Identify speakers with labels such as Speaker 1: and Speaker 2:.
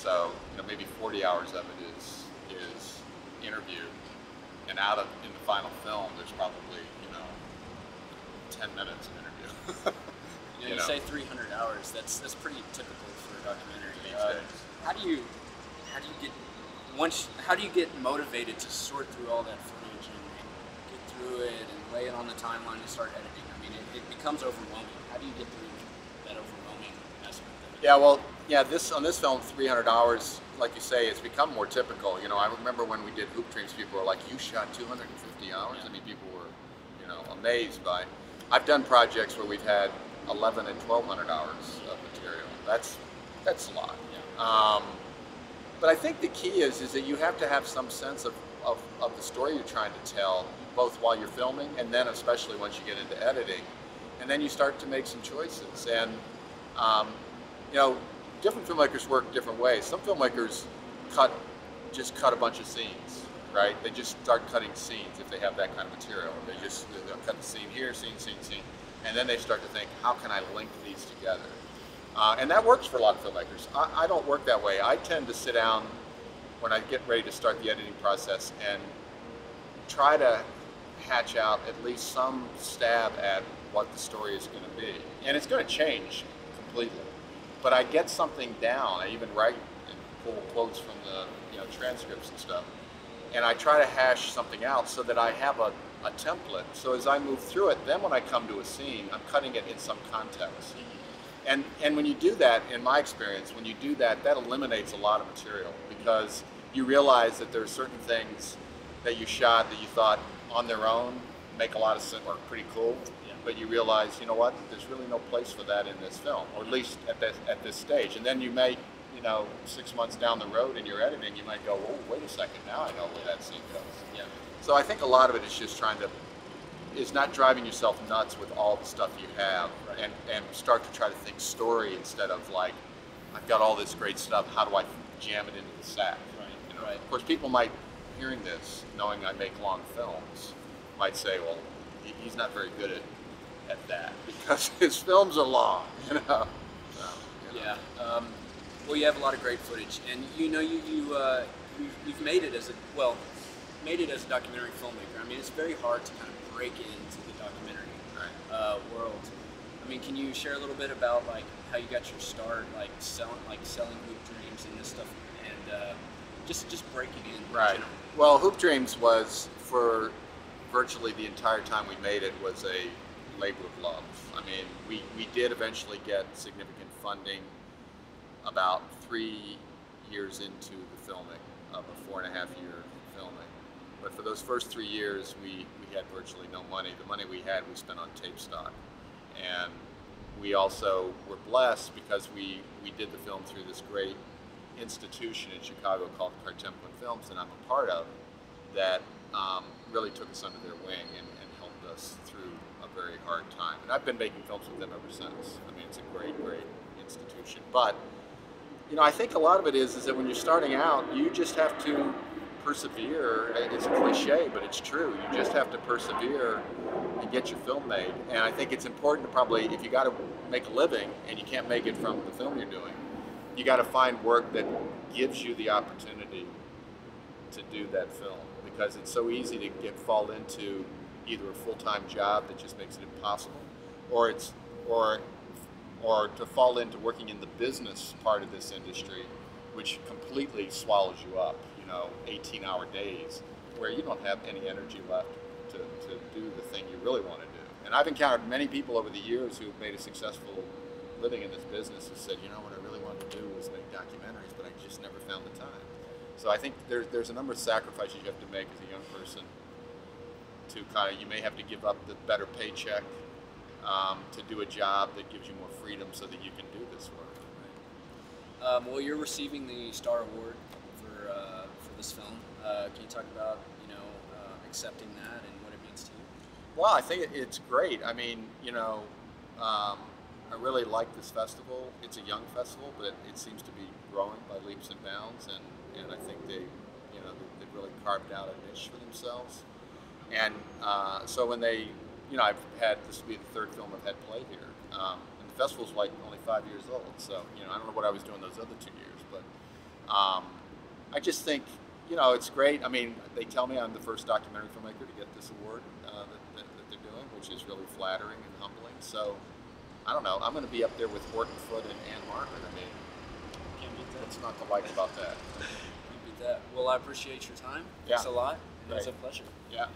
Speaker 1: So maybe 40 hours of it is interview, and in the final film, there's probably 10 minutes of interview.
Speaker 2: You say 300 hours. That's pretty typical for a documentary.
Speaker 1: These days.
Speaker 2: How do you get motivated to sort through all that footage and get through it and lay it on the timeline and start editing? I mean, it becomes overwhelming. How do you get through that overwhelming aspect of it?
Speaker 1: Yeah, well, on this film, 300 hours, like you say, it's become more typical. I remember when we did Hoop Dreams, people were like, "You shot 250 hours?"
Speaker 2: Yeah.
Speaker 1: I mean, people were, amazed by. I've done projects where we've had 11 and 1,200 hours of material. That's a lot.
Speaker 2: Yeah.
Speaker 1: But I think the key is that you have to have some sense of the story you're trying to tell, both while you're filming and then especially once you get into editing. And then you start to make some choices. And, different filmmakers work different ways. Some filmmakers just cut a bunch of scenes, right? They just start cutting scenes if they have that kind of material. They'll cut the scene here, scene. And then they start to think, how can I link these together? And that works for a lot of filmmakers. I don't work that way. I tend to sit down when I get ready to start the editing process and try to hatch out at least some stab at what the story is going to be. And it's going to change completely. But I get something down. I even write and pull quotes from the transcripts and stuff. And I try to hash something out so that I have a template. So as I move through it, then when I come to a scene, I'm cutting it in some context. And when you do that, in my experience, when you do that, that eliminates a lot of material because you realize that there are certain things that you shot that you thought on their own make a lot of sense or pretty cool, but you realize, there's really no place for that in this film, or at least at this stage. And then you may, 6 months down the road in your editing, you might go, oh, wait a second, now I know where that scene goes.
Speaker 2: Yeah.
Speaker 1: So I think a lot of it is just is not driving yourself nuts with all the stuff you have,
Speaker 2: right.
Speaker 1: and start to try to think story instead of like, I've got all this great stuff, how do I jam it into the sack?
Speaker 2: Right. Right.
Speaker 1: Of course, people might, hearing this, knowing I make long films, might say, well, he's not very good at that because his films are long, So,
Speaker 2: Yeah. Well, you have a lot of great footage, and you've made it as a documentary filmmaker. I mean, it's very hard to kind of break into the documentary world. I mean, can you share a little bit about like how you got your start, like selling Hoop Dreams and this stuff, and just breaking in?
Speaker 1: Right. Well, Hoop Dreams was, for virtually the entire time we made it, was a labor of love. I mean, we did eventually get significant funding about 3 years into the filming of a 4.5-year filming. But for those first 3 years, we had virtually no money. The money we had, we spent on tape stock. And we also were blessed because we did the film through this great institution in Chicago called Cartemplin Films, that I'm a part of, that really took us under their wing and helped us through a very hard time. And I've been making films with them ever since. I mean, it's a great, great institution. But, I think a lot of it is that when you're starting out, you just have to persevere. It's a cliche, but it's true. You just have to persevere and get your film made. And I think it's important to probably, if you got to make a living and you can't make it from the film you're doing, you got to find work that gives you the opportunity to do that film, because it's so easy to fall into either a full-time job that just makes it impossible, or to fall into working in the business part of this industry, which completely swallows you up. 18-hour days where you don't have any energy left to do the thing you really want to do. And I've encountered many people over the years who've made a successful living in this business who said, what I really wanted to do was make documentaries, but I just never found the time. So I think there's a number of sacrifices you have to make as a young person to you may have to give up the better paycheck to do a job that gives you more freedom so that you can do this work.
Speaker 2: Well, you're receiving the Star Award for this film. Can you talk about accepting that and what it means to you?
Speaker 1: Well, I think it's great. I mean, I really like this festival. It's a young festival, but it seems to be growing by leaps and bounds, and I think they've really carved out a niche for themselves. And so when this will be the third film I've had play here. And the festival's like only 5 years old, so I don't know what I was doing those other 2 years, but I just think, you know, it's great. I mean, they tell me I'm the first documentary filmmaker to get this award that they're doing, which is really flattering and humbling. So, I don't know. I'm going to be up there with Horton Foote and Anne Margaret. I mean,
Speaker 2: Can't beat that.
Speaker 1: what's not to like about that?
Speaker 2: Can't beat that. Well, I appreciate your time.
Speaker 1: Yeah.
Speaker 2: Thanks a lot. It was
Speaker 1: Great.
Speaker 2: a pleasure.
Speaker 1: Yeah.